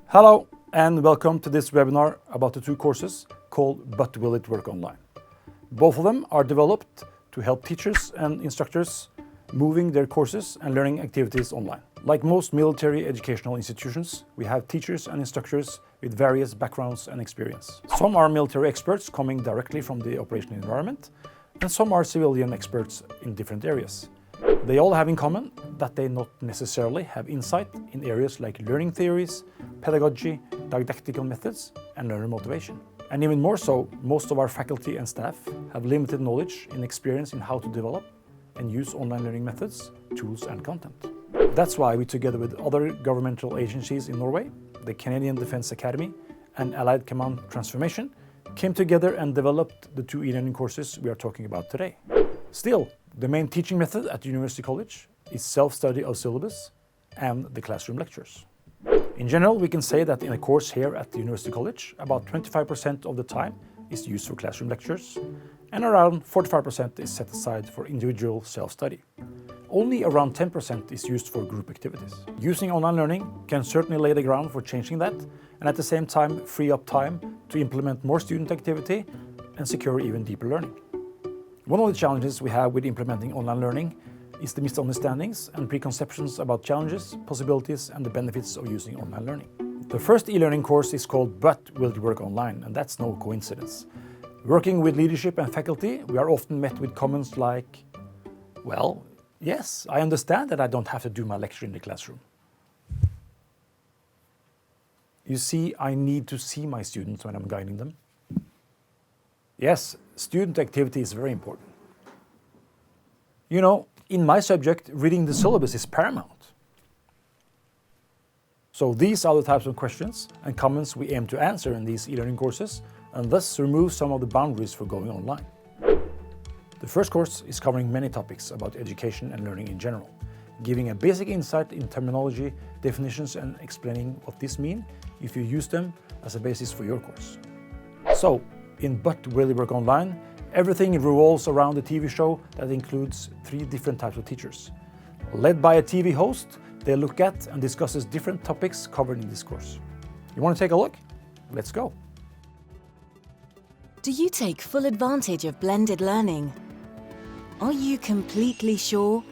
Hello and welcome to this webinar about the two courses called But Will It Work Online? Both of them are developed to help teachers and instructors moving their courses and learning activities online. Like most military educational institutions, we have teachers and instructors with various backgrounds and experience. Some are military experts coming directly from the operational environment, and some are civilian experts in different areas. They all have in common that they not necessarily have insight in areas like learning theories, pedagogy, didactical methods, and learner motivation. And even more so, most of our faculty and staff have limited knowledge and experience in how to develop and use online learning methods, tools, and content. That's why we, together with other governmental agencies in Norway, the Canadian Defense Academy and Allied Command Transformation, came together and developed the two e-learning courses we are talking about today. Still, the main teaching method at the University College is self-study of syllabus and the classroom lectures. In general, we can say that in a course here at the University College, about 25% of the time is used for classroom lectures, and around 45% is set aside for individual self-study. Only around 10% is used for group activities. Using online learning can certainly lay the ground for changing that, and at the same time free up time to implement more student activity and secure even deeper learning. One of the challenges we have with implementing online learning is the misunderstandings and preconceptions about challenges, possibilities, and the benefits of using online learning. The first e-learning course is called But Will It Work Online, and that's no coincidence. Working with leadership and faculty, we are often met with comments like, well, yes, I understand that I don't have to do my lecture in the classroom. You see, I need to see my students when I'm guiding them. Yes, student activity is very important. You know, in my subject, reading the syllabus is paramount. So these are the types of questions and comments we aim to answer in these e-learning courses, and thus remove some of the boundaries for going online. The first course is covering many topics about education and learning in general, giving a basic insight in terminology, definitions, and explaining what this means if you use them as a basis for your course. So, in But Will It Work Online, everything revolves around the TV show that includes 3 different types of teachers. Led by a TV host, they look at and discusses different topics covered in this course. You want to take a look? Let's go. Do you take full advantage of blended learning? Are you completely sure?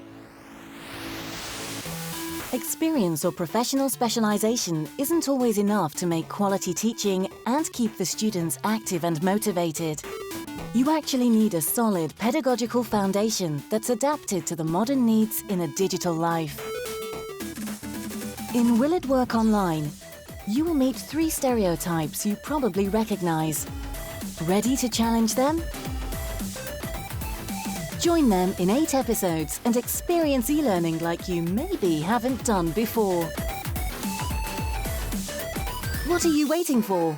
Experience or professional specialization isn't always enough to make quality teaching and keep the students active and motivated. You actually need a solid pedagogical foundation that's adapted to the modern needs in a digital life. In Will It Work Online, you will meet 3 stereotypes you probably recognize. Ready to challenge them? Join them in 8 episodes and experience e-learning like you maybe haven't done before. What are you waiting for?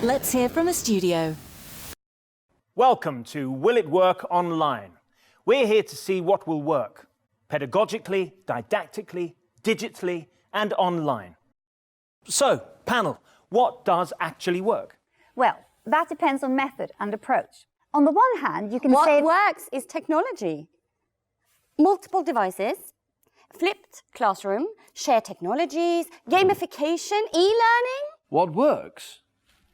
Let's hear from a studio. Welcome to Will It Work Online. We're here to see what will work, pedagogically, didactically, digitally, and online. So, panel, what does actually work? Well, that depends on method and approach. On the one hand, you can say... What works is technology. Multiple devices, flipped classroom, shared technologies, gamification, e-learning. What works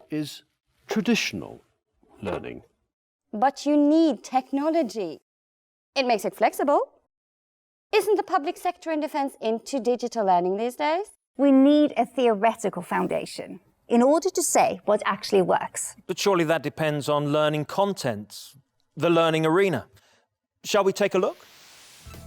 is traditional learning. But you need technology. It makes it flexible. Isn't the public sector in defense into digital learning these days? We need a theoretical foundation in order to say what actually works. But surely that depends on learning content, the learning arena. Shall we take a look?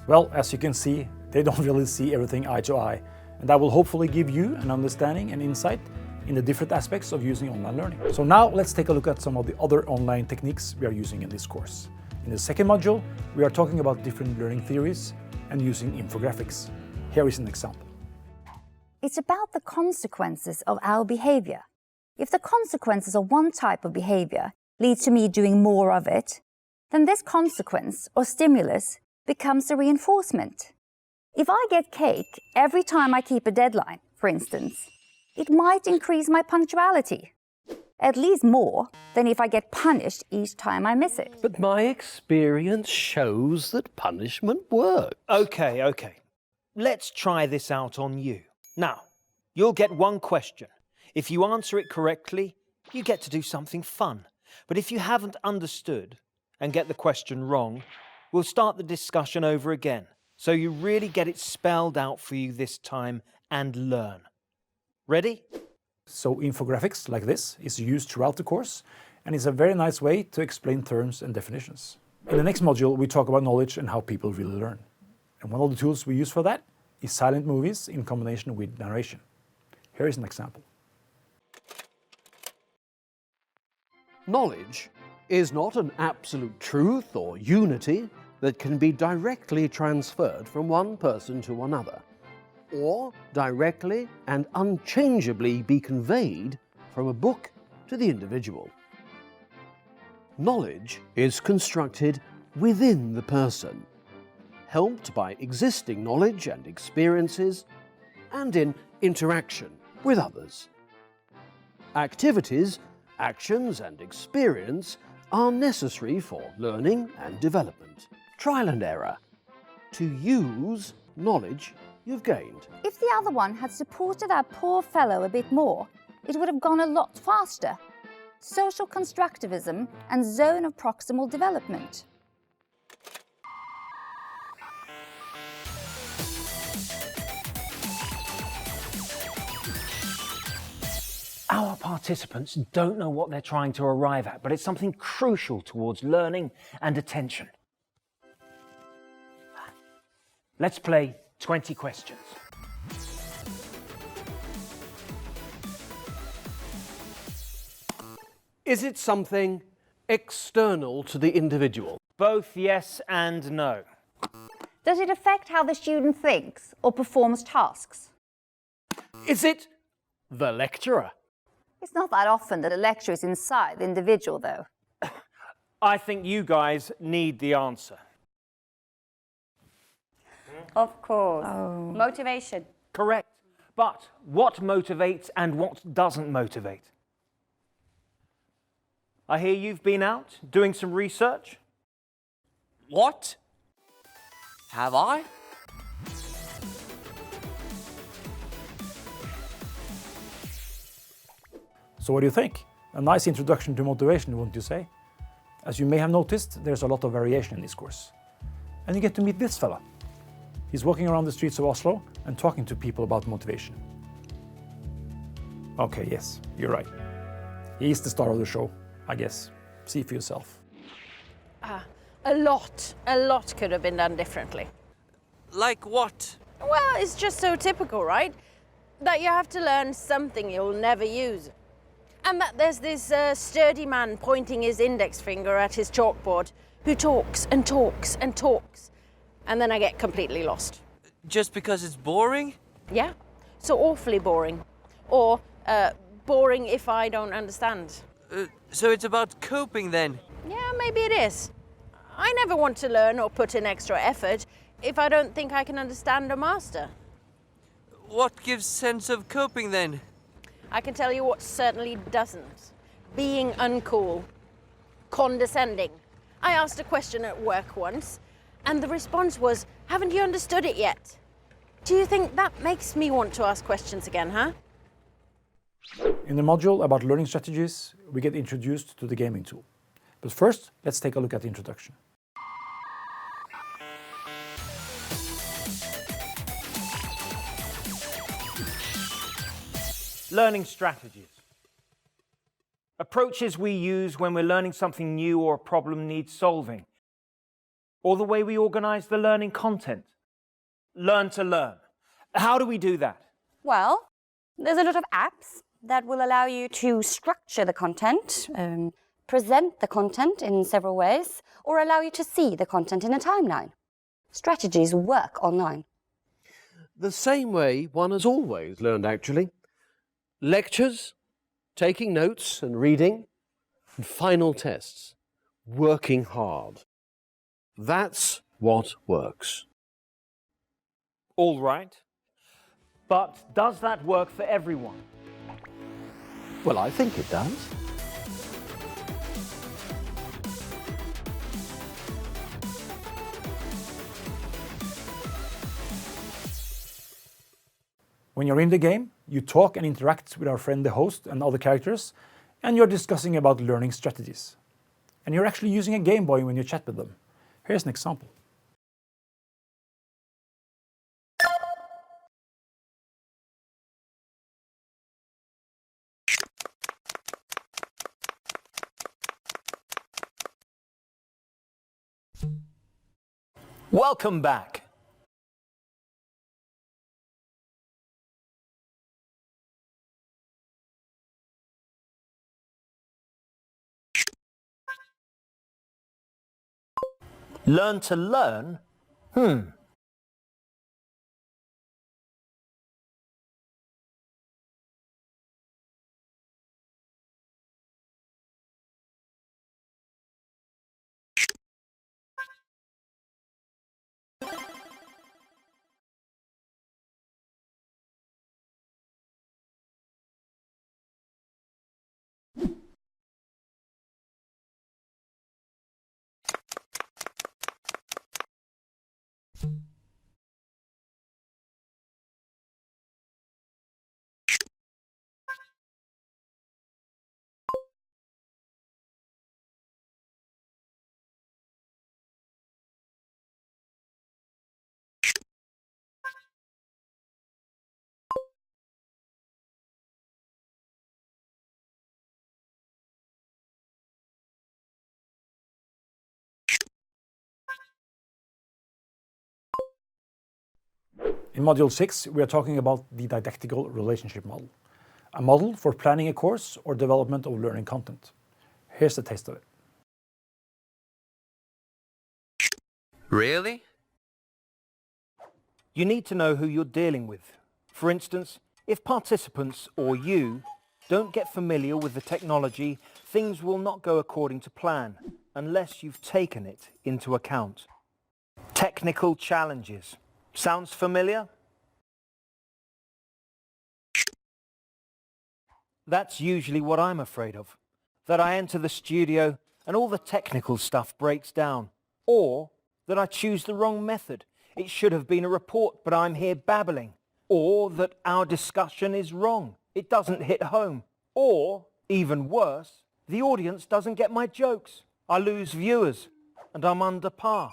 Well, as you can see, they don't really see everything eye to eye, and that will hopefully give you an understanding and insight in the different aspects of using online learning. So now let's take a look at some of the other online techniques we are using in this course. In the second module, we are talking about different learning theories and using infographics. Here is an example. It's about the consequences of our behavior. If the consequences of one type of behavior leads to me doing more of it, then this consequence or stimulus becomes a reinforcement. If I get cake every time I keep a deadline, for instance, it might increase my punctuality, at least more than if I get punished each time I miss it. But my experience shows that punishment works. Okay. Let's try this out on you. Now, You'll get one question. If you answer it correctly, you get to do something fun. But if you haven't understood and get the question wrong, we'll start the discussion over again. So you really get it spelled out for you this time and learn. Ready? So infographics like this is used throughout the course and is a very nice way to explain terms and definitions. In the next module, we talk about knowledge and how people really learn. And one of the tools we use for that is silent movies in combination with narration. Here is an example. Knowledge is not an absolute truth or unity that can be directly transferred from one person to another, or directly and unchangeably be conveyed from a book to the individual. Knowledge is constructed within the person, helped by existing knowledge and experiences, and in interaction with others. Activities, actions, and experience are necessary for learning and development, trial and error, to use knowledge you've gained. If the other one had supported our poor fellow a bit more, it would have gone a lot faster. Social constructivism and zone of proximal development. Our participants don't know what they're trying to arrive at, but it's something crucial towards learning and attention. Let's play 20 questions. Is it something external to the individual? Both yes and no. Does it affect how the student thinks or performs tasks? Is it the lecturer? It's not that often that a lecture is inside the individual, though. I think you guys need the answer. Of course. Motivation. Correct. But what motivates and what doesn't motivate? I hear you've been out doing some research. What? Have I? So what do you think? A nice introduction to motivation, wouldn't you say? As you may have noticed, there's a lot of variation in this course. And you get to meet this fella. He's walking around the streets of Oslo and talking to people about motivation. Okay, yes, you're right. He's the star of the show, I guess. See for yourself. A lot could have been done differently. Like what? Well, it's just so typical, right? That you have to learn something you'll never use. And that there's this sturdy man pointing his index finger at his chalkboard who talks and talks and talks. And then I get completely lost. Just because it's boring? Yeah, so awfully boring. Or boring if I don't understand. So it's about coping then? Yeah, maybe it is. I never want to learn or put in extra effort if I don't think I can understand or master. What gives sense of coping then? I can tell you what certainly doesn't. Being uncool. Condescending. I asked a question at work once, and the response was, haven't you understood it yet? Do you think that makes me want to ask questions again, huh? In the module about learning strategies, we get introduced to the gaming tool. But first, let's take a look at the introduction. Learning strategies. Approaches we use when we're learning something new or a problem needs solving. Or the way we organize the learning content. Learn to learn. How do we do that? Well, there's a lot of apps that will allow you to structure the content, present the content in several ways, or allow you to see the content in a timeline. Strategies work online. The same way one has always learned, actually. Lectures, taking notes and reading, and final tests. Working hard. That's what works. All right. But does that work for everyone? Well, I think it does. When you're in the game, You talk and interact with our friend the host and other characters, and you're discussing about learning strategies. And you're actually using a Game Boy when you chat with them. Here's an example. Welcome back. Learn to learn? In Module 6, we are talking about the didactical relationship model, a model for planning a course or development of learning content. Here's a taste of it. Really? You need to know who you're dealing with. For instance, if participants or you don't get familiar with the technology, things will not go according to plan unless you've taken it into account. Technical challenges. Sounds familiar? That's usually what I'm afraid of. That I enter the studio and all the technical stuff breaks down. Or that I choose the wrong method. It should have been a report, but I'm here babbling. Or that our discussion is wrong. It doesn't hit home. Or, even worse, the audience doesn't get my jokes. I lose viewers and I'm under par.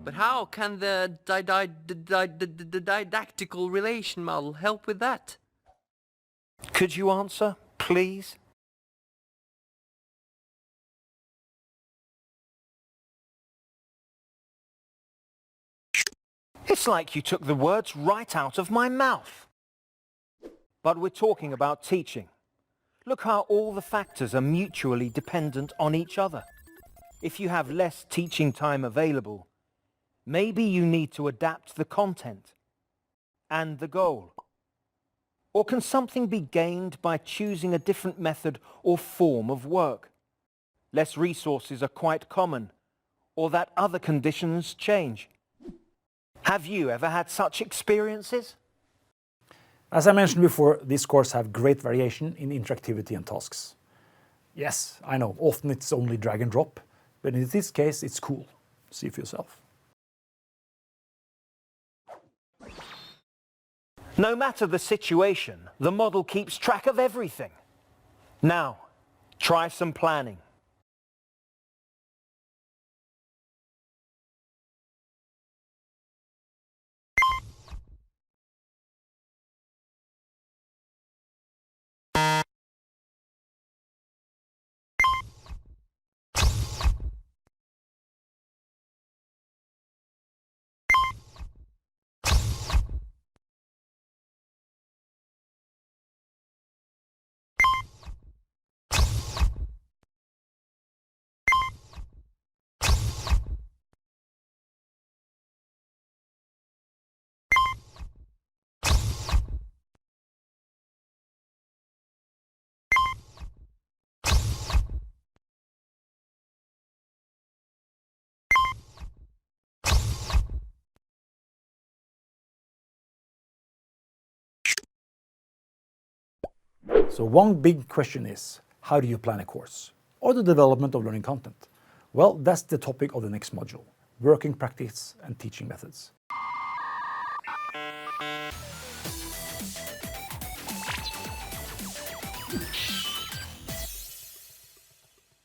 But how can the didactical relation model help with that? Could you answer, please? It's like you took the words right out of my mouth. But we're talking about teaching. Look how all the factors are mutually dependent on each other. If you have less teaching time available, maybe you need to adapt the content and the goal. Or can something be gained by choosing a different method or form of work? Less resources are quite common, or that other conditions change. Have you ever had such experiences? As I mentioned before, this course have great variation in interactivity and tasks. Yes, I know, often it's only drag and drop, but in this case it's cool. See for yourself. No matter the situation, the model keeps track of everything. Now, try some planning. So one big question is, how do you plan a course or the development of learning content? Well, that's the topic of the next module, working practice and teaching methods.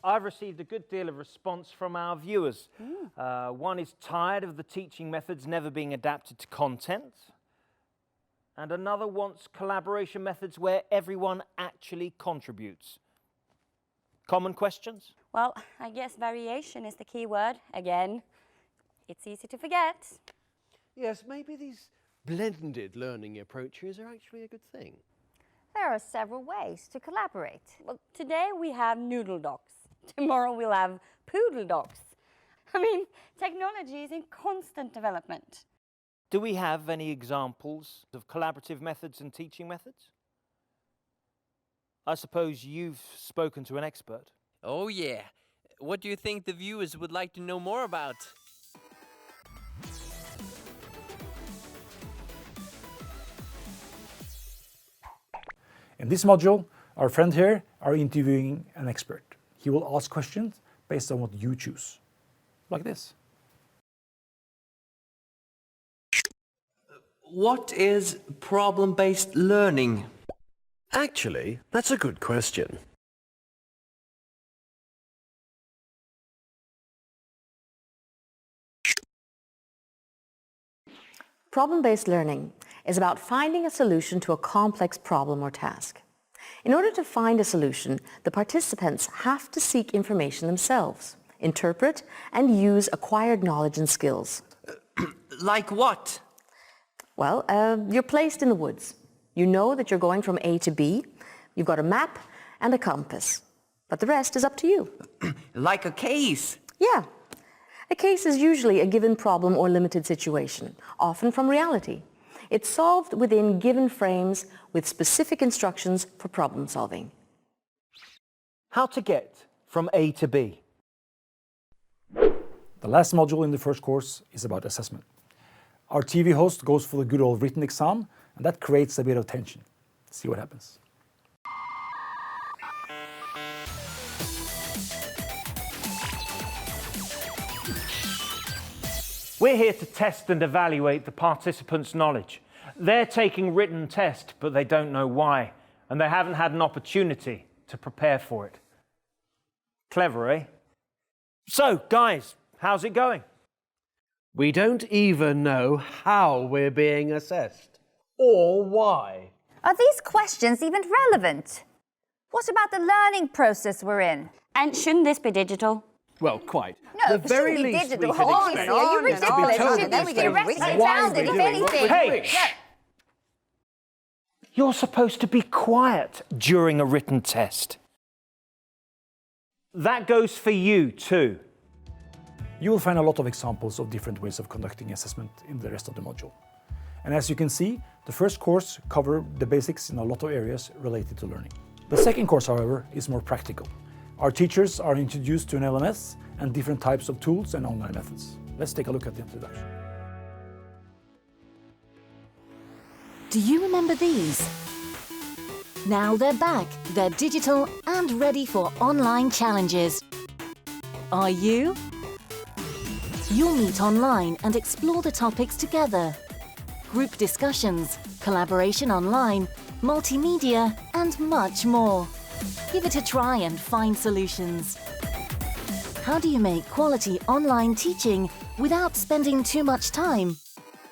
I've received a good deal of response from our viewers. One is tired of the teaching methods never being adapted to content, and another wants collaboration methods where everyone actually contributes. Common questions? Well, I guess variation is the key word. Again, it's easy to forget. Yes, maybe these blended learning approaches are actually a good thing. There are several ways to collaborate. Well, today we have noodle dogs. Tomorrow we'll have poodle dogs. I mean, technology is in constant development. Do we have any examples of collaborative methods and teaching methods? I suppose you've spoken to an expert. Oh yeah. What do you think the viewers would like to know more about? In this module, our friend here are interviewing an expert. He will ask questions based on what you choose, like this. What is problem-based learning? Actually, that's a good question. Problem-based learning is about finding a solution to a complex problem or task. In order to find a solution, the participants have to seek information themselves, interpret and use acquired knowledge and skills. Like what? Well, you're placed in the woods. You know that you're going from A to B. You've got a map and a compass. But the rest is up to you. Like a case? Yeah. A case is usually a given problem or limited situation, often from reality. It's solved within given frames with specific instructions for problem solving. How to get from A to B? The last module in the first course is about assessment. Our TV host goes for the good old written exam, and that creates a bit of tension. See what happens. We're here to test and evaluate the participants' knowledge. They're taking written test, but they don't know why, and they haven't had an opportunity to prepare for it. Clever, eh? So, guys, how's it going? We don't even know how we're being assessed or why. Are these questions even relevant? What about the learning process we're in? And shouldn't this be digital? Well, quite. No, the very it shouldn't be least digital. we could Honestly, expect are you is to be ridiculous? told It at should this be stage directly why founded, we're if doing what anything. we're Hey! doing. You're supposed to be quiet during a written test. That goes for you too. You will find a lot of examples of different ways of conducting assessment in the rest of the module. And as you can see, the first course covers the basics in a lot of areas related to learning. The second course, however, is more practical. Our teachers are introduced to an LMS and different types of tools and online methods. Let's take a look at the introduction. Do you remember these? Now they're back, they're digital and ready for online challenges. Are you? You'll meet online and explore the topics together. Group discussions, collaboration online, multimedia, and much more. Give it a try and find solutions. How do you make quality online teaching without spending too much time?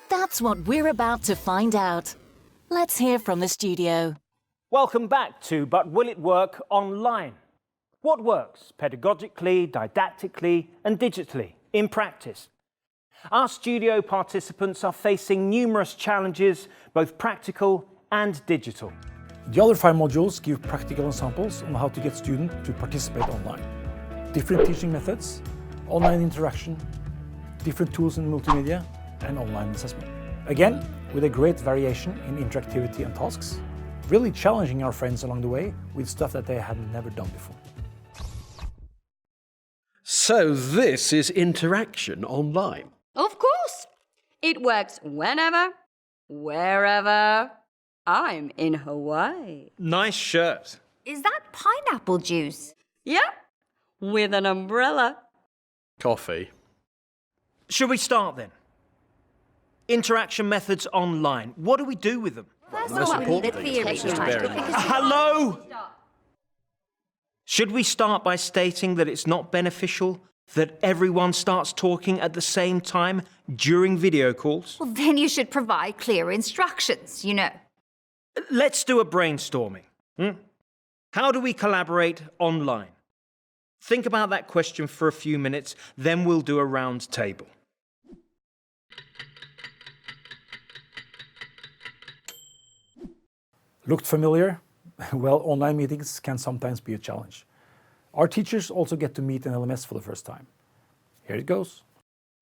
That's what we're about to find out. Let's hear from the studio. Welcome back to But Will It Work Online? What works pedagogically, didactically, and digitally in practice? Our studio participants are facing numerous challenges, both practical and digital. The other 5 modules give practical examples on how to get students to participate online. Different teaching methods, online interaction, different tools in multimedia, and online assessment. Again, with a great variation in interactivity and tasks, really challenging our friends along the way with stuff that they have never done before. So this is interaction online. Of course! It works whenever, wherever. I'm in Hawaii. Nice shirt. Is that pineapple juice? Yep, with an umbrella. Coffee. Should we start then? Interaction methods online. What do we do with them? First Most of all, we need a important thing theory is just to behind bear it. in mind. because- Hello? Should we start by stating that it's not beneficial that everyone starts talking at the same time during video calls? Well, then you should provide clear instructions, you know. Let's do a brainstorming. How do we collaborate online? Think about that question for a few minutes, then we'll do a round table. Looked familiar? Well, online meetings can sometimes be a challenge. Our teachers also get to meet an LMS for the first time. Here it goes.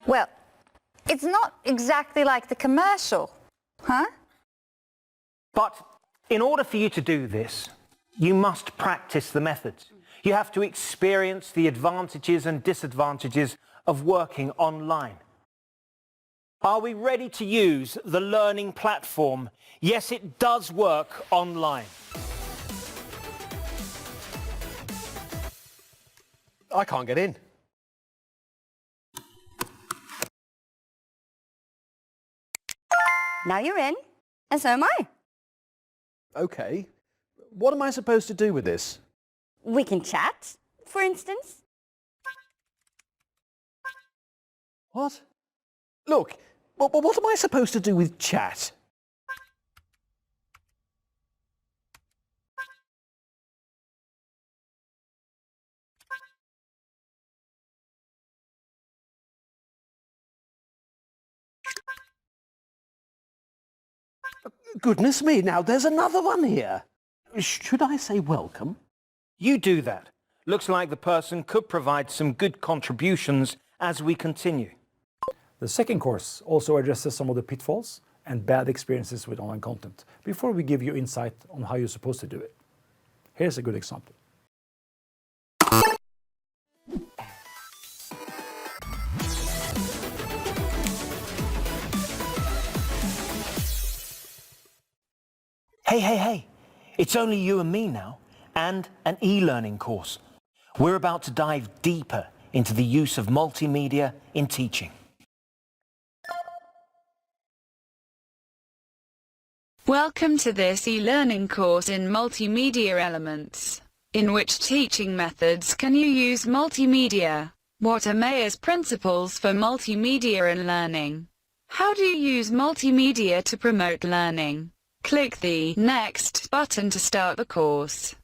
Well, it's not exactly like the commercial, huh? But in order for you to do this, you must practice the methods. You have to experience the advantages and disadvantages of working online. Are we ready to use the learning platform? Yes, it does work online. I can't get in. Now you're in, and so am I. Okay. What am I supposed to do with this? We can chat, for instance. What? Look, what am I supposed to do with chat? Goodness me, now there's another one here. Should I say welcome? You do that. Looks like the person could provide some good contributions as we continue. The second course also addresses some of the pitfalls and bad experiences with online content before we give you insight on how you're supposed to do it. Here's a good example. Hey, it's only you and me now, and an e-learning course. We're about to dive deeper into the use of multimedia in teaching. Welcome to this e-learning course in multimedia elements. In which teaching methods can you use multimedia? What are Mayer's principles for multimedia and learning? How do you use multimedia to promote learning? Click the Next button to start the course.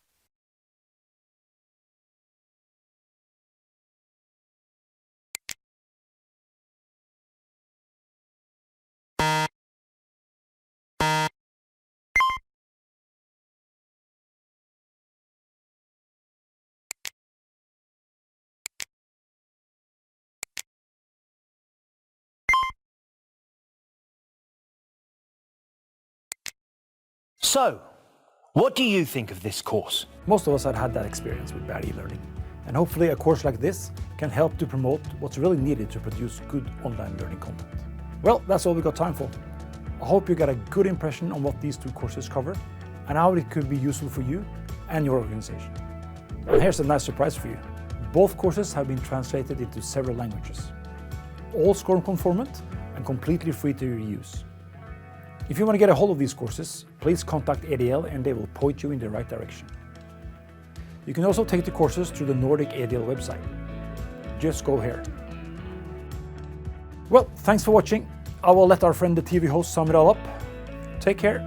So, what do you think of this course? Most of us have had that experience with bad e-learning, and hopefully a course like this can help to promote what's really needed to produce good online learning content. Well, that's all we got time for. I hope you got a good impression on what these two courses cover and how it could be useful for you and your organization. And here's a nice surprise for you. Both courses have been translated into several languages. All SCORM conformant and completely free to reuse. If you want to get a hold of these courses, please contact ADL and they will point you in the right direction. You can also take the courses through the Nordic ADL website. Just go here. Well, thanks for watching. I will let our friend the TV host sum it all up. Take care.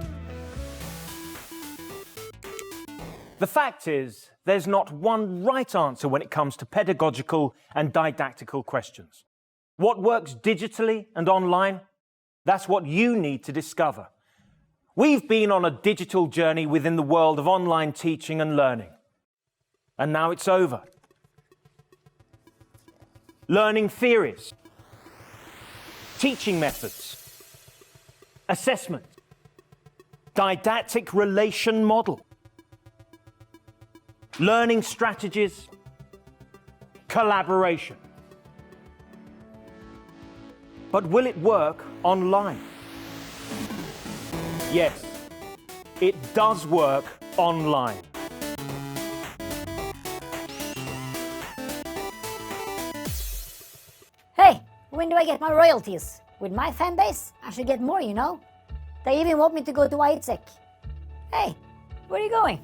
The fact is, there's not one right answer when it comes to pedagogical and didactical questions. What works digitally and online? That's what you need to discover. We've been on a digital journey within the world of online teaching and learning. And now it's over. Learning theories, teaching methods, assessment, didactic relation model, learning strategies, collaboration. But will it work online? Yes, it does work online. Hey, when do I get my royalties? With my fan base, I should get more, you know? They even want me to go to ITSEC. Hey, where are you going?